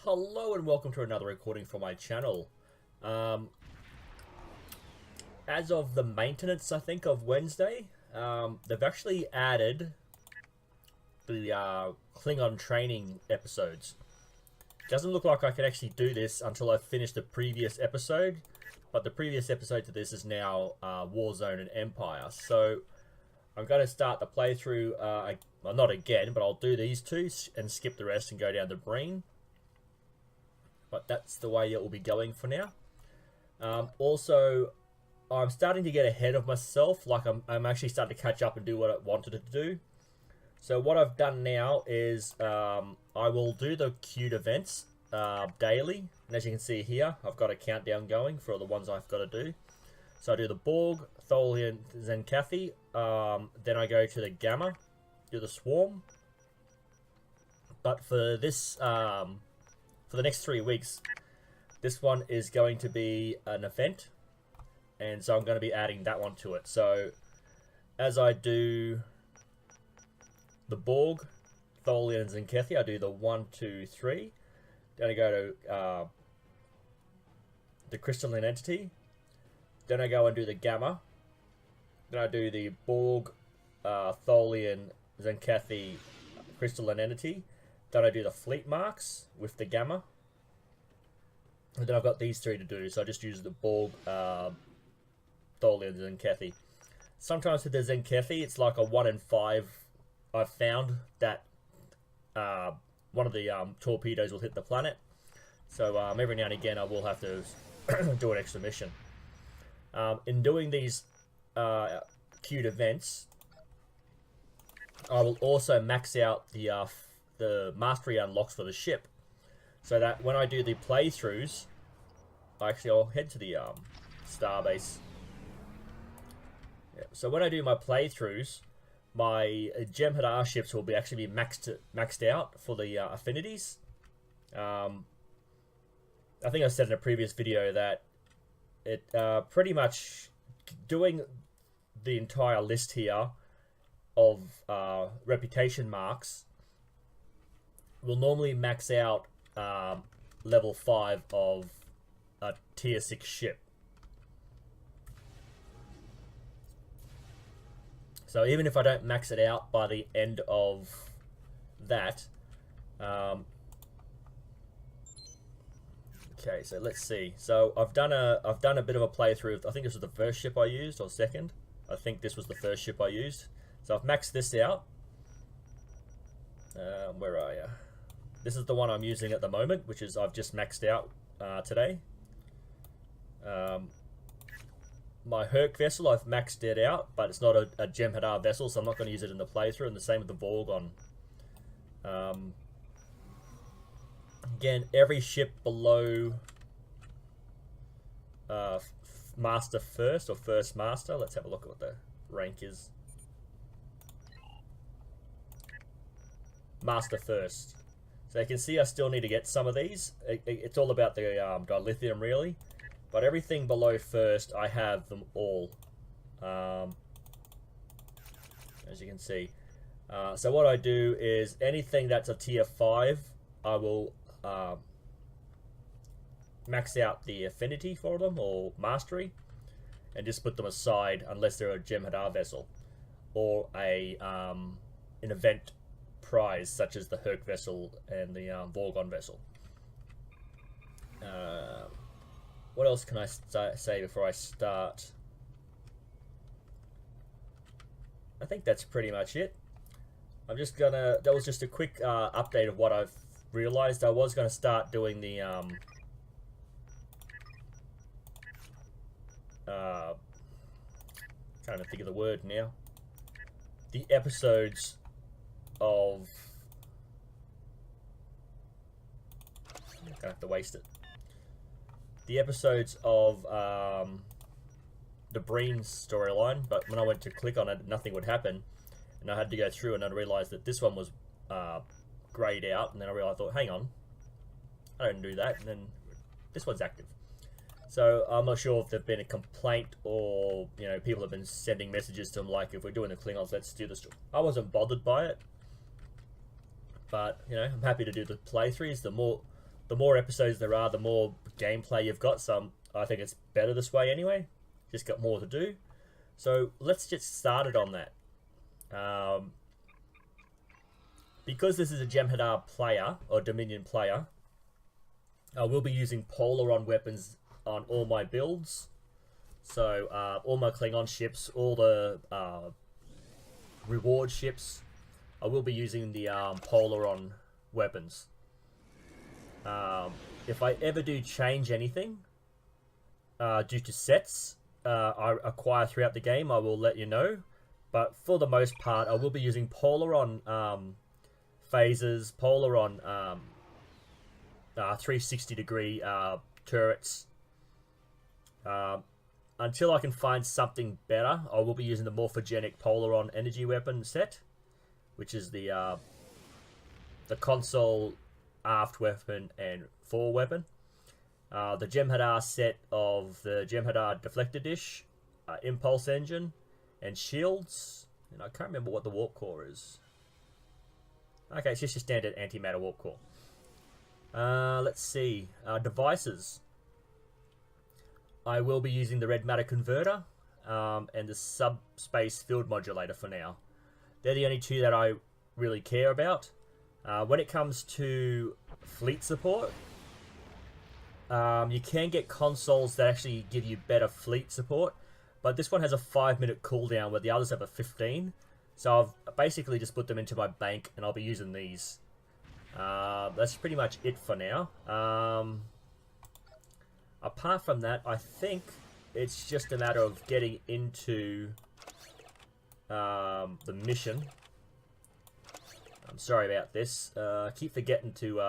Hello and welcome to another recording from my channel. As of the maintenance, I think, of Wednesday, they've actually added the Klingon training episodes. Doesn't look like I can actually do this until I finish the previous episode, but the previous episode to this is now Warzone and Empire. So I'm going to start the playthrough, well, not again, but I'll do these two and skip the rest and go down to Breen. But that's the way it will be going for now. Also, I'm starting to get ahead of myself. Like I'm actually starting to catch up and do what I wanted to do. So what I've done now is I will do the queued events daily. And as you can see here, I've got a countdown going for the ones I've got to do. So I do the Borg, Tholian, Zenkathi. Then I go to the Gamma, do the Swarm. But for this... for the next 3 weeks, this one is going to be an event, and so I'm going to be adding that one to it. So, as I do the Borg, Tholian, and Zenkathi, I do the 1, 2, 3. Then I go to the crystalline entity. Then I go and do the Gamma. Then I do the Borg, Tholian, Zenkathi, crystalline entity. Then I do the fleet marks with the Gamma. And then I've got these three to do, so I just use the Borg, Tholian, and Zenkathi. Sometimes with the Zenkathi, it's like a 1 in 5. I've found that one of the torpedoes will hit the planet. So every now and again I will have to do an extra mission. In doing these queued events, I will also max out the mastery unlocks for the ship, so that when I do the playthroughs, I'll head to the starbase. Yeah, so when I do my playthroughs, my Jem'Hadar ships will be actually maxed out for the affinities. I think I said in a previous video that it pretty much doing the entire list here of reputation marks will normally max out level 5 of a tier 6 ship. So even if I don't max it out by the end of that, okay, so let's see. So I've done a bit of a playthrough. I think this was the first ship I used, or second. I think this was the first ship I used. So I've maxed this out. Where are you? This is the one I'm using at the moment, which is I've just maxed out today. My Herc vessel, I've maxed it out, but it's not a Jem'Hadar vessel, so I'm not going to use it in the playthrough, and the same with the Vorgon. Again, every ship below Master First, or First Master, let's have a look at what the rank is. Master First. So you can see I still need to get some of these. It's all about the dilithium, really. But everything below First, I have them all. As you can see. So what I do is anything that's a tier 5, I will max out the affinity for them, or mastery, and just put them aside unless they're a Jem'Hadar vessel, or an event prize, such as the Herc vessel and the Vorgon vessel. What else can I say before I start? I think that's pretty much it. I'm just gonna... That was just a quick update of what I've realized. I was gonna start doing the trying to think of the word now. The episodes of... I'm gonna have to waste it. The episodes of the Breen storyline, but when I went to click on it, nothing would happen, and I had to go through, and I realized that this one was grayed out, and then I thought, hang on, I don't do that, and then this one's active. So I'm not sure if there's been a complaint, or people have been sending messages to them like, if we're doing the Klingons, let's do this. I wasn't bothered by it, but I'm happy to do the playthroughs. The the more episodes there are, the more gameplay you've got. So I think it's better this way anyway. Just got more to do. So let's get started on that. Because this is a Jem'Hadar player, or Dominion player, I will be using Polaron weapons on all my builds. So all my Klingon ships, all the reward ships, I will be using the Polaron weapons. If I ever do change anything due to sets I acquire throughout the game, I will let you know. But for the most part, I will be using Polaron phasers, Polaron 360 degree turrets. Until I can find something better, I will be using the morphogenic Polaron energy weapon set, which is the console, aft weapon, and fore weapon. The Jem'Hadar set of the Jem'Hadar deflector dish, impulse engine, and shields. And I can't remember what the warp core is. Okay, it's just your standard antimatter warp core. Let's see. Devices. I will be using the red matter converter and the subspace field modulator for now. They're the only two that I really care about. When it comes to fleet support, you can get consoles that actually give you better fleet support, but this one has a 5-minute cooldown where the others have a 15. So I've basically just put them into my bank and I'll be using these. That's pretty much it for now. Apart from that, I think it's just a matter of getting into the mission. I'm sorry about this. I keep forgetting to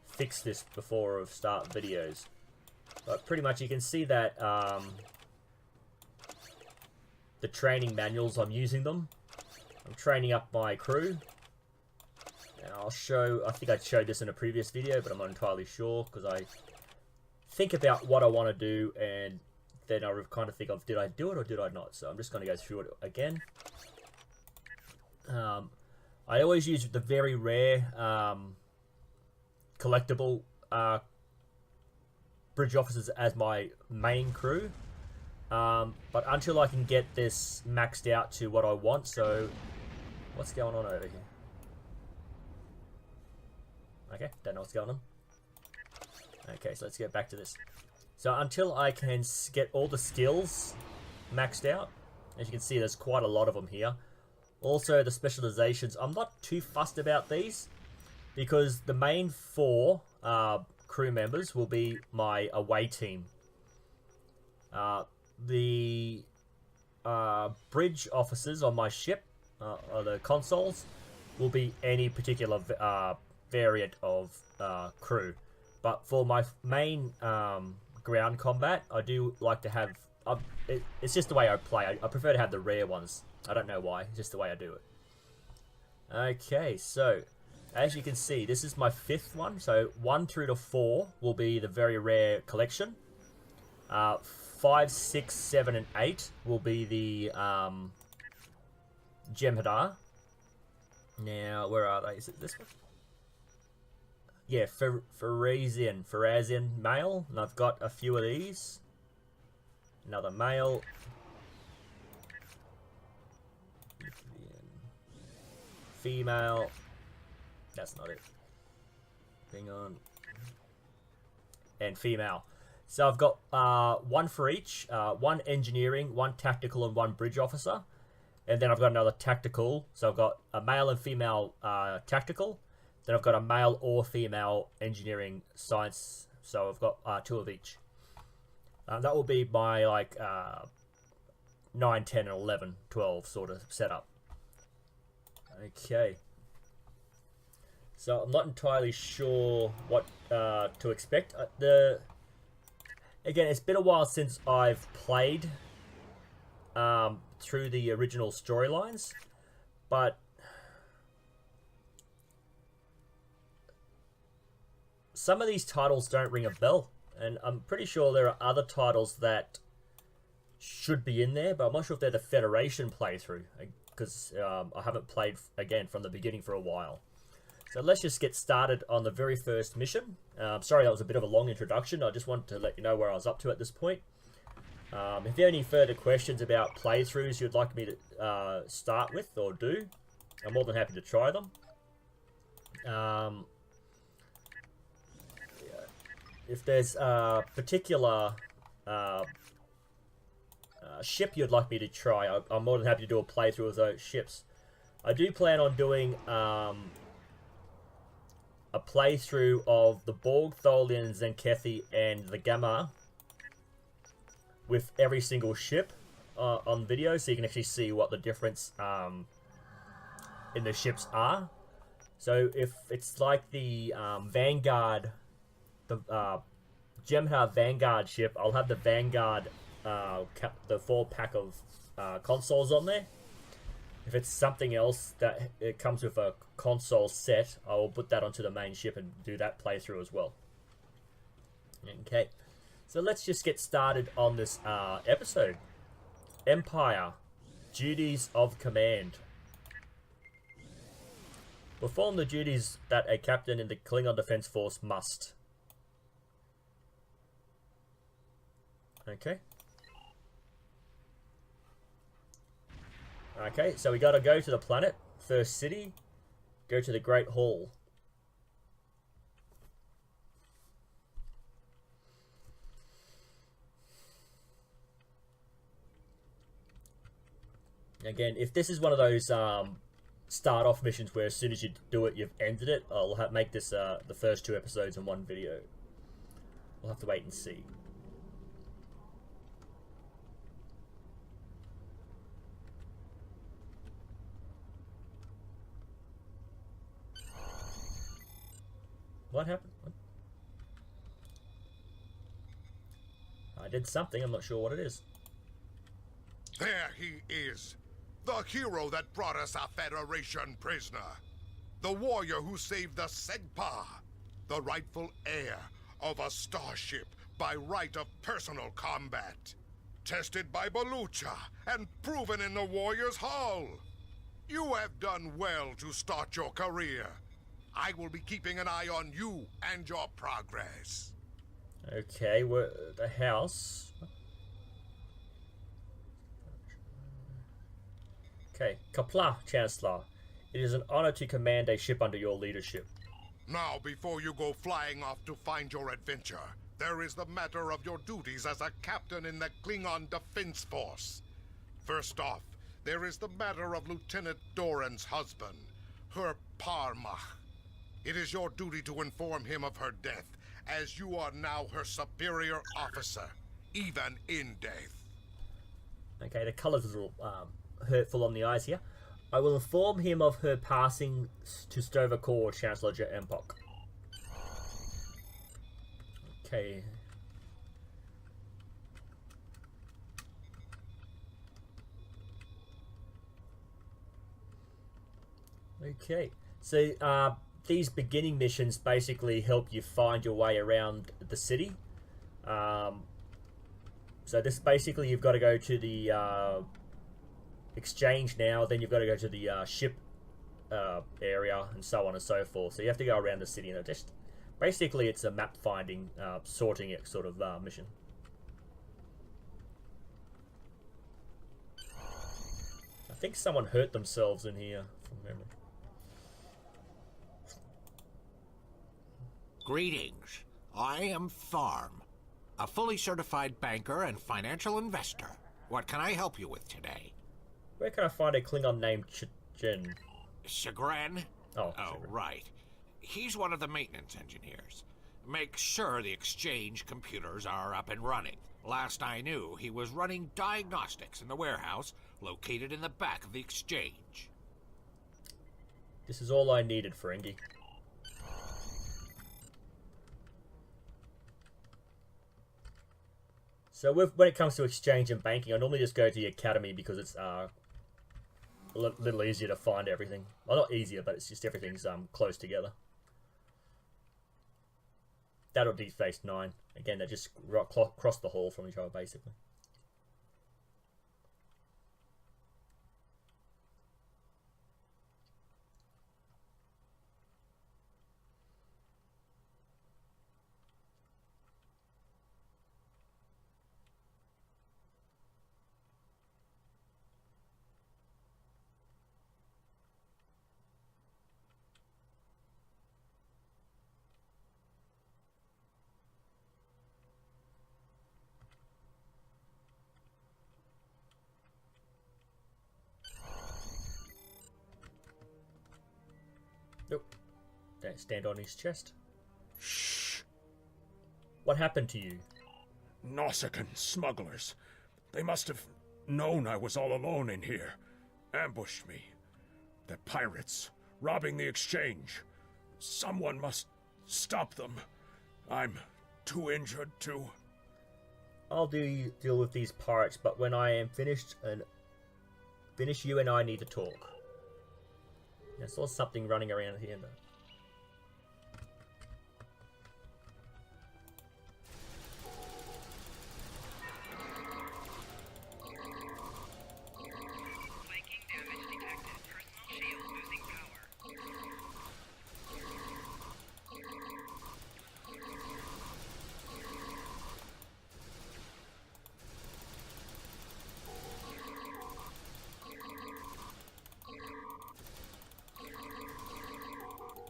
fix this before I start videos. But pretty much you can see that the training manuals, I'm using them. I'm training up my crew. And I'll show, I think I showed this in a previous video, but I'm not entirely sure because I think about what I want to do and then I kind of think of, did I do it or did I not? So I'm just going to go through it again. I always use the very rare collectible bridge officers as my main crew. But until I can get this maxed out to what I want, so what's going on over here? Okay, don't know what's going on. Okay, so let's get back to this. So until I can get all the skills maxed out, as you can see, there's quite a lot of them here. Also, the specializations, I'm not too fussed about these because the main 4 crew members will be my away team. The bridge officers on my ship, or the consoles, will be any particular variant of crew. But for my main ground combat, I do like to have... it's just the way I play. I prefer to have the rare ones. I don't know why. It's just the way I do it. Okay, so as you can see, this is my 5th one. So 1 through to 4 will be the very rare collection. 5, 6, 7, and 8 will be the Jem'Hadar. Now, where are they? Is it this one? Yeah, Pharazin male, and I've got a few of these. Another male. Female. That's not it. Hang on. And female. So I've got 1 for each. 1 engineering, 1 tactical, and 1 bridge officer. And then I've got another tactical. So I've got a male and female tactical. Then I've got a male or female engineering science. So I've got 2 of each. That will be my like 9, 10, and 11, 12 sort of setup. Okay. So I'm not entirely sure what to expect. Again, it's been a while since I've played through the original storylines, but some of these titles don't ring a bell, and I'm pretty sure there are other titles that should be in there, but I'm not sure if they're the Federation playthrough, because I haven't played, again, from the beginning for a while. So let's just get started on the very first mission. Sorry that was a bit of a long introduction. I just wanted to let you know where I was up to at this point. If you have any further questions about playthroughs you'd like me to start with or do, I'm more than happy to try them. If there's a particular ship you'd like me to try, I'm more than happy to do a playthrough of those ships. I do plan on doing a playthrough of the Borg, Tholian, Zenkethi, and the Gamma with every single ship on video, so you can actually see what the difference in the ships are. So if it's like the Vanguard, the Jem'Hadar Vanguard ship, I'll have the Vanguard, the 4-pack of consoles on there. If it's something else that it comes with a console set, I will put that onto the main ship and do that playthrough as well. Okay, so let's just get started on this episode. Empire, duties of command. Perform the duties that a captain in the Klingon Defense Force must. Okay. Okay, so we gotta go to the planet, first city, go to the Great Hall. Again, if this is one of those start off missions where as soon as you do it, you've ended it, I'll make this the first 2 episodes in one video. We'll have to wait and see. What happened? What? I did something, I'm not sure what it is. There he is. The hero that brought us a Federation prisoner. The warrior who saved the Segpa. The rightful heir of a starship by right of personal combat. Tested by Balucha and proven in the warrior's hull. You have done well to start your career. I will be keeping an eye on you and your progress. Okay, the house. Okay, Kapla, Chancellor. It is an honor to command a ship under your leadership. Now, before you go flying off to find your adventure, there is the matter of your duties as a captain in the Klingon Defense Force. First off, there is the matter of Lieutenant Doran's husband, her Parmach. It is your duty to inform him of her death, as you are now her superior officer, even in death. Okay, the colour's a little hurtful on the eyes here. I will inform him of her passing to Stovacor, Chancellor Empok. Okay. Okay, so these beginning missions basically help you find your way around the city. So this basically, you've got to go to the exchange now, then you've got to go to the ship area, and so on and so forth. So you have to go around the city, and just basically it's a map finding, sorting it sort of mission. I think someone hurt themselves in here from memory. Greetings. I am Farm, a fully certified banker and financial investor. What can I help you with today? Where can I find a Klingon named Jin? Chagrin? Oh, right. He's one of the maintenance engineers. Makes sure the exchange computers are up and running. Last I knew, he was running diagnostics in the warehouse located in the back of the exchange. This is all I needed, Ferengi. So when it comes to exchange and banking, I normally just go to the academy because it's a little easier to find everything. Well, not easier, but it's just everything's close together. That or Deep Space Nine. Again, they just cross the hall from each other, basically. Don't stand on his chest. Shh. What happened to you? Nausicaan smugglers. They must have known I was all alone in here. Ambushed me. They're pirates, robbing the exchange. Someone must stop them. I'm too injured to... I'll deal with these pirates, but when I am finished, you and I need to talk. I saw something running around here though.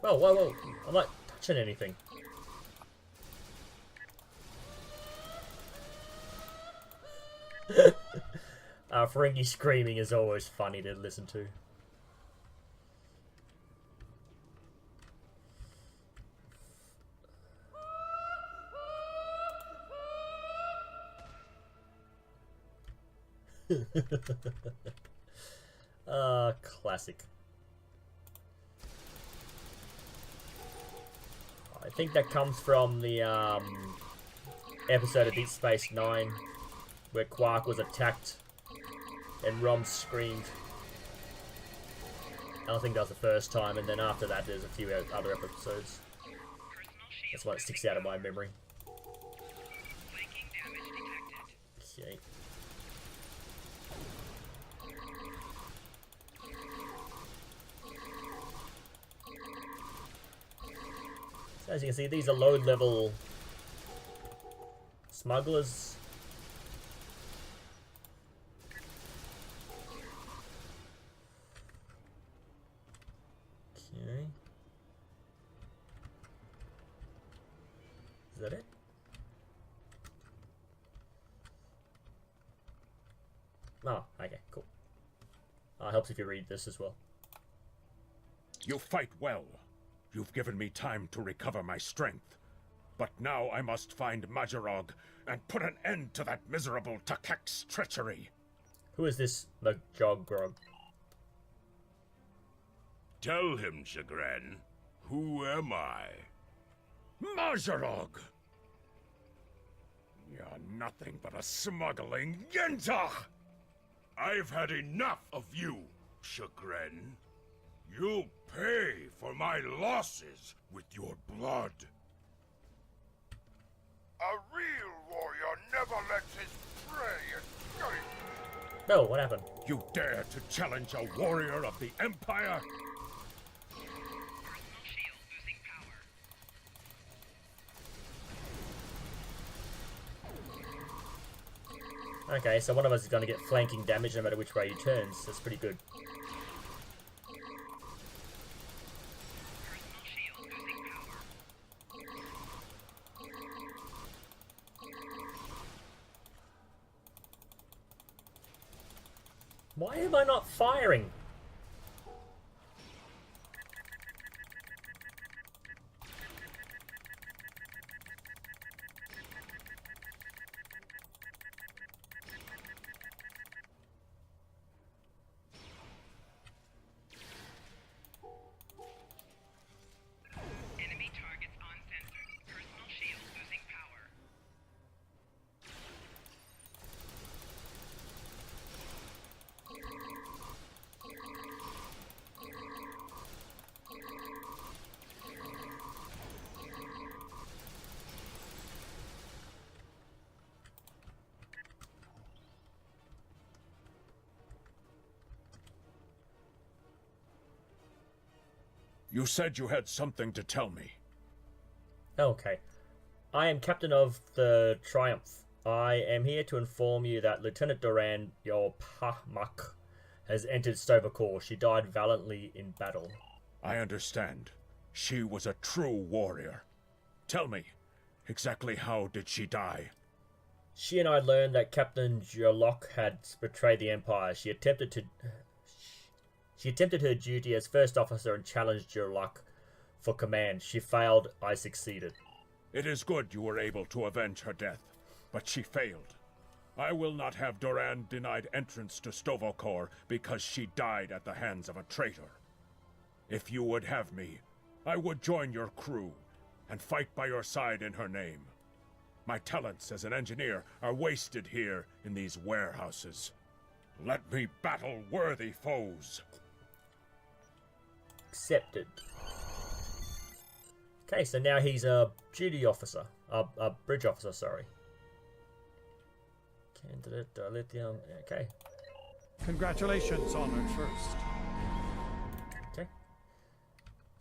Whoa, whoa, whoa. I'm not touching anything. Ferengi screaming is always funny to listen to. Classic. I think that comes from the episode of Deep Space Nine where Quark was attacked and Rom screamed. I don't think that was the first time, and then after that there's a few other episodes. That's why it sticks out of my memory. Okay. So as you can see, these are low-level smugglers. Okay. Is that it? Oh, okay, cool. Helps if you read this as well. You fight well. You've given me time to recover my strength. But now I must find Majorog and put an end to that miserable Takek's treachery. Who is this Majorog? Tell him, Chagrin. Who am I? Majorog! You're nothing but a smuggling Yenta! I've had enough of you, Chagrin. You'll pay for my losses with your blood. A real warrior never lets his prey escape. No, what happened? You dare to challenge a warrior of the Empire? Okay, so one of us is going to get flanking damage no matter which way he turns. That's pretty good. Why am I not firing? Enemy targets uncensored. Personal shield losing power. You said you had something to tell me. Okay. I am captain of the Triumph. I am here to inform you that Lieutenant Duran, your Pahmak, has entered Stovall. She died valiantly in battle. I understand. She was a true warrior. Tell me, exactly how did she die? She and I learned that Captain Jurlock had betrayed the Empire. She attempted her duty as first officer and challenged Jurlock for command. She failed, I succeeded. It is good you were able to avenge her death, but she failed. I will not have Doran denied entrance to Stovokor because she died at the hands of a traitor. If you would have me, I would join your crew and fight by your side in her name. My talents as an engineer are wasted here in these warehouses. Let me battle worthy foes. Accepted. Okay, so now he's a duty officer. A bridge officer, sorry. Candidate, lithium. Okay. Congratulations, Honored First. Okay.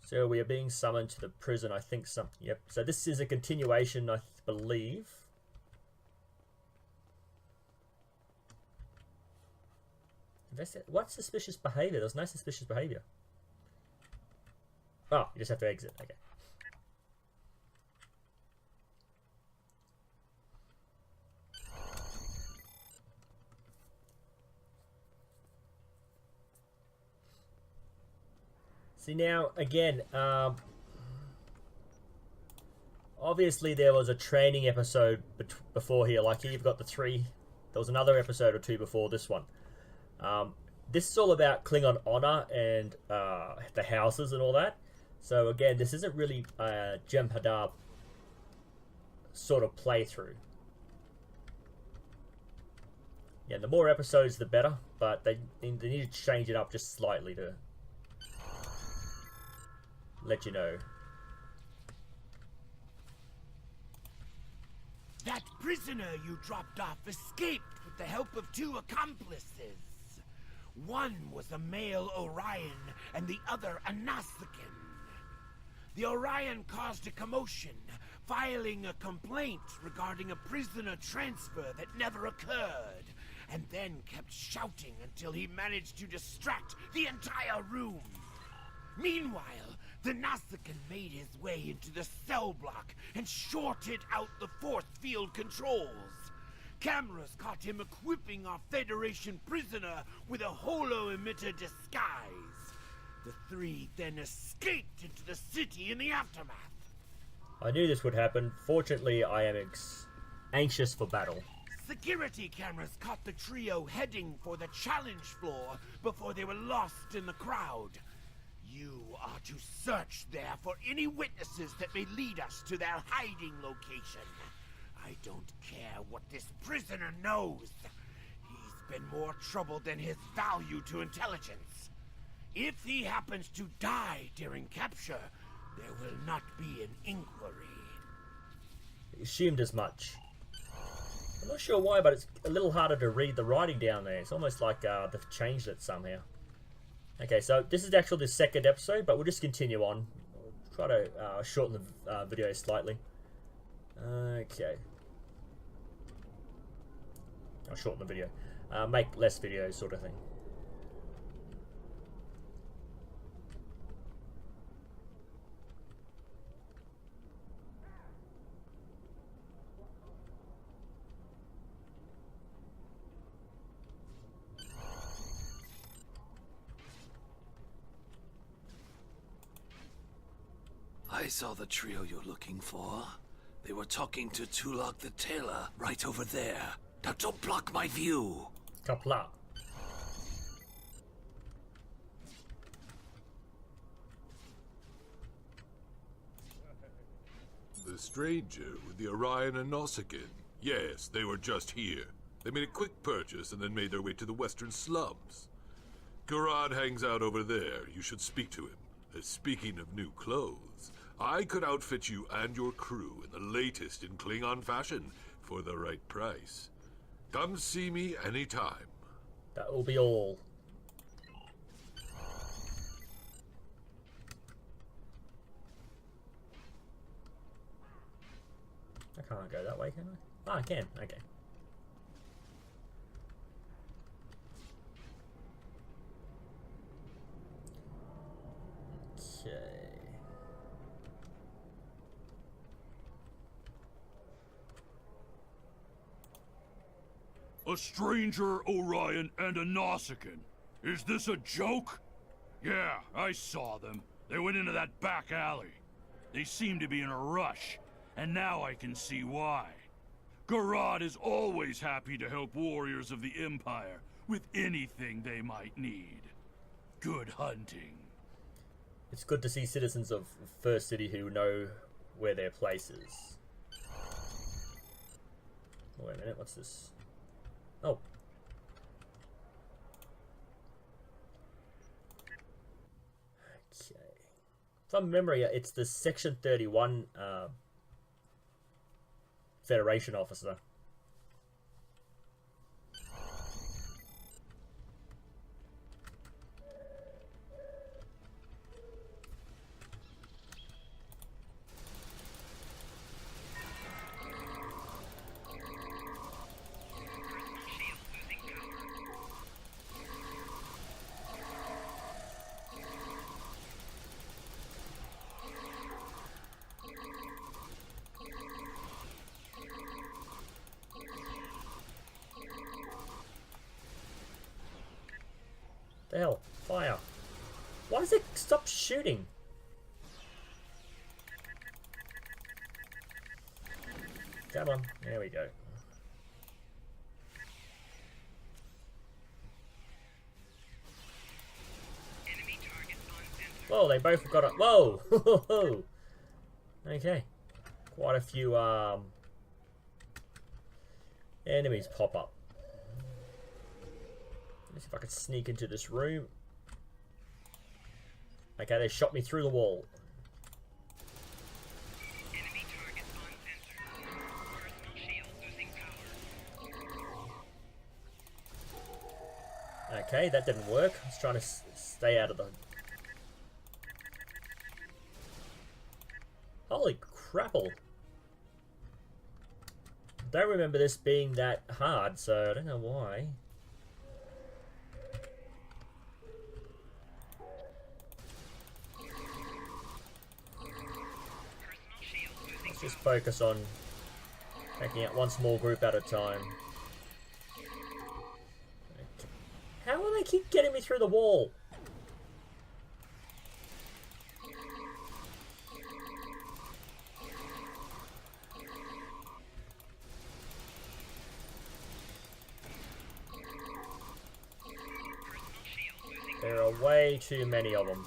So we are being summoned to the prison, I think yep. So this is a continuation, I believe. What suspicious behavior? There's no suspicious behavior. Oh, you just have to exit. Okay. See now, again, obviously there was a training episode before here. Like here you've got the 3. There was another episode or 2 before this one. This is all about Klingon honor and the houses and all that. So again, this isn't really a Jem'Hadar sort of playthrough. Yeah, the more episodes the better, but they need to change it up just slightly to let you know. That prisoner you dropped off escaped with the help of 2 accomplices. One was a male Orion and the other a Nausicaan. The Orion caused a commotion, filing a complaint regarding a prisoner transfer that never occurred, and then kept shouting until he managed to distract the entire room. Meanwhile, the Nausicaan made his way into the cell block and shorted out the force field controls. Cameras caught him equipping our Federation prisoner with a holo-emitter disguise. The 3 then escaped into the city in the aftermath. I knew this would happen. Fortunately, I am anxious for battle. Security cameras caught the trio heading for the challenge floor before they were lost in the crowd. You are to search there for any witnesses that may lead us to their hiding location. I don't care what this prisoner knows. He's been more trouble than his value to intelligence. If he happens to die during capture, there will not be an inquiry. Assumed as much. I'm not sure why, but it's a little harder to read the writing down there. It's almost like they've changed it somehow. Okay, so this is actually the 2nd episode, but we'll just continue on. We'll try to shorten the video slightly. Okay. I'll shorten the video. Make less videos, sort of thing. I saw the trio you're looking for. They were talking to Tulok the Tailor right over there. Now don't block my view. Kapla. The stranger with the Orion and Nausicaan. Yes, they were just here. They made a quick purchase and then made their way to the western slums. Garad hangs out over there. You should speak to him. Speaking of new clothes, I could outfit you and your crew in the latest in Klingon fashion for the right price. Come see me anytime. That will be all. I can't go that way, can I? Oh, I can. Okay. Okay. A stranger, Orion, and a Nausicaan. Is this a joke? Yeah, I saw them. They went into that back alley. They seem to be in a rush, and now I can see why. Garad is always happy to help warriors of the Empire with anything they might need. Good hunting. It's good to see citizens of First City who know where their place is. Oh, wait a minute, what's this? Oh. Okay. From memory, it's the Section 31 Federation officer. The hell? Fire. Why does it stop shooting? Come on. There we go. Enemy targets on center. Whoa, they both got it. Whoa! Okay. Quite a few enemies pop up. Let's see if I can sneak into this room. Okay, they shot me through the wall. Enemy targets on center. Personal shield losing power. Okay, that didn't work. I was trying to stay out of the... Holy crapple. Don't remember this being that hard, so I don't know why. Let's just focus on taking out one small group at a time. Okay. How will they keep getting me through the wall? There are way too many of them.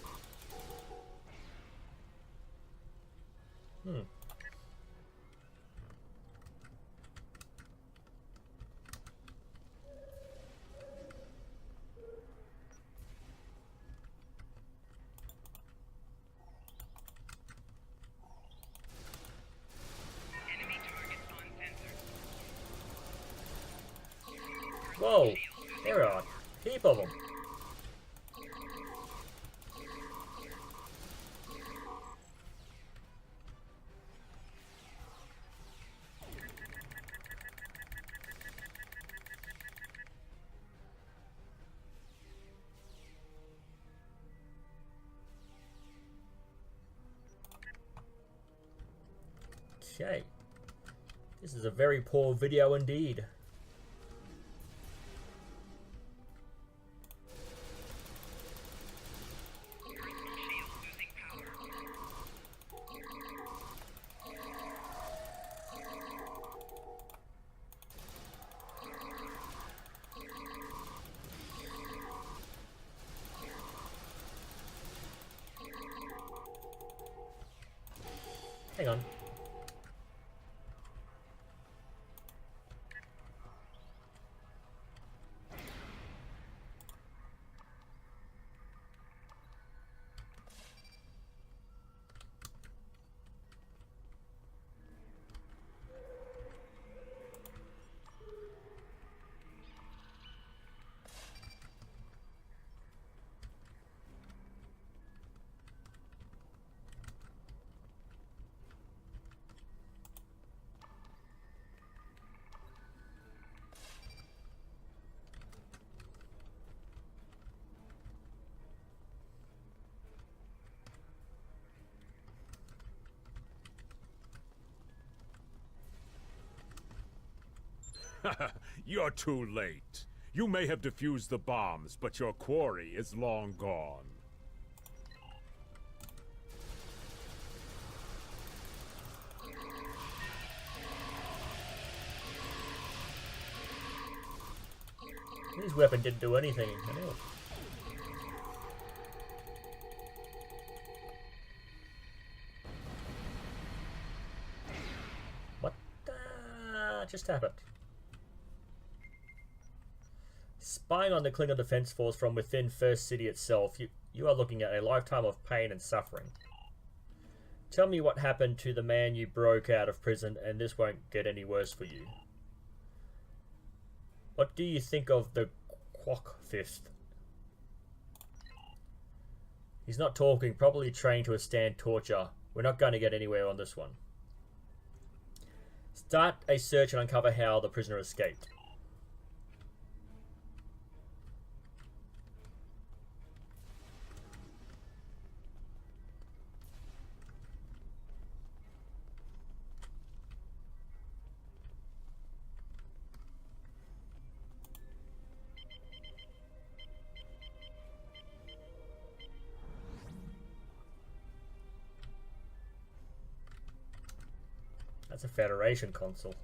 Enemy targets on center. Whoa, there are a heap of them. Okay. This is a very poor video indeed. Personal shield losing power. Hang on. You're too late. You may have defused the bombs, but your quarry is long gone. His weapon didn't do anything. Anyway. What just happened? Spying on the Klingon Defense Force from within First City itself, you are looking at a lifetime of pain and suffering. Tell me what happened to the man you broke out of prison, and this won't get any worse for you. What do you think of the Quok Fifth? He's not talking, probably trained to withstand torture. We're not going to get anywhere on this one. Start a search and uncover how the prisoner escaped. That's a Federation console.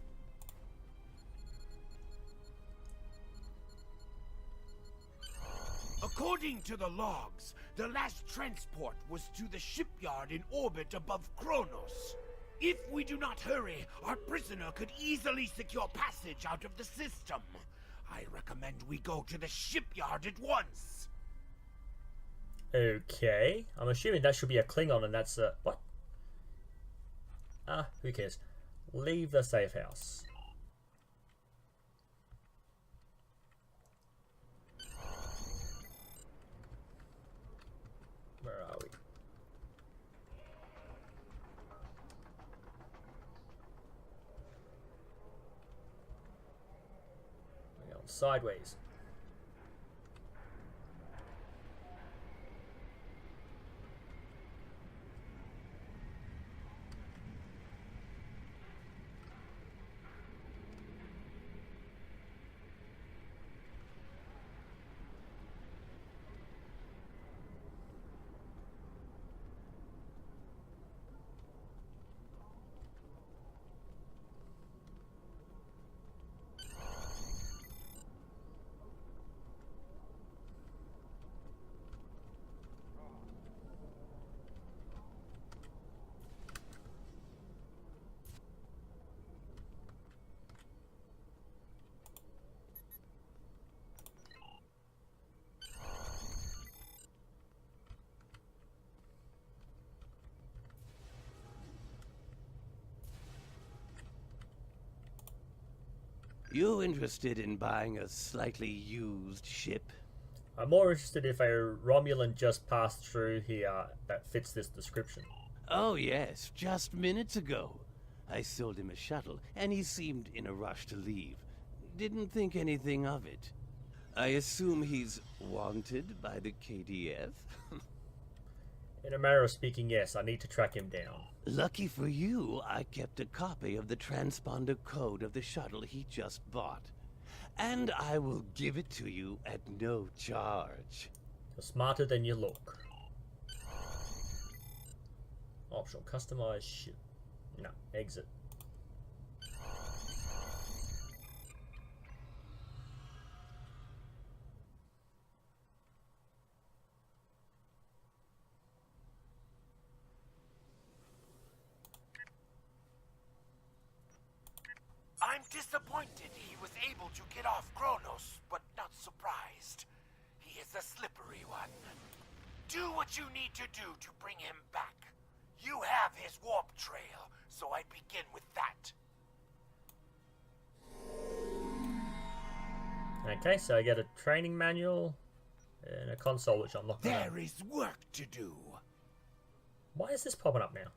According to the logs, the last transport was to the shipyard in orbit above Kronos. If we do not hurry, our prisoner could easily secure passage out of the system. I recommend we go to the shipyard at once. Okay. I'm assuming that should be a Klingon, and that's a... What? Who cares? Leave the safe house. Where are we? We're going sideways. You interested in buying a slightly used ship? I'm more interested if a Romulan just passed through here that fits this description. Oh yes, just minutes ago. I sold him a shuttle, and he seemed in a rush to leave. Didn't think anything of it. I assume he's wanted by the KDF? In a manner of speaking, yes, I need to track him down. Lucky for you, I kept a copy of the transponder code of the shuttle he just bought. And I will give it to you at no charge. You're smarter than you look. Optional, customize ship. No, exit. I'm disappointed he was able to get off Kronos, but not surprised. He is a slippery one. Do what you need to do to bring him back. You have his warp trail, so I begin with that. Okay, so I get a training manual and a console which I'm looking at. There is work to do. Why is this popping up now?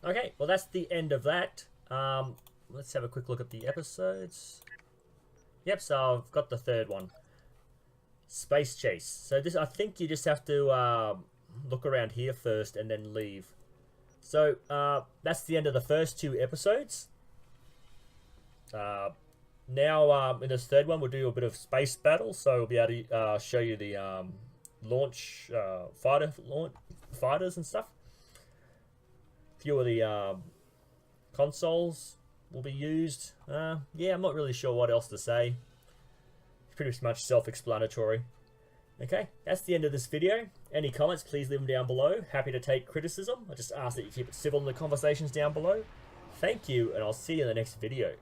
Okay, well that's the end of that. Let's have a quick look at the episodes. Yep, so I've got the third one. Space Chase. So this, I think you just have to look around here first and then leave. So that's the end of the first two episodes. Now in this third one we'll do a bit of space battle, so we'll be able to show you the launch fighters and stuff. A few of the consoles will be used. Yeah, I'm not really sure what else to say. pretty much self-explanatory. Okay, that's the end of this video. Any comments, please leave them down below. Happy to take criticism. I just ask that you keep it civil in the conversations down below. Thank you, and I'll see you in the next video.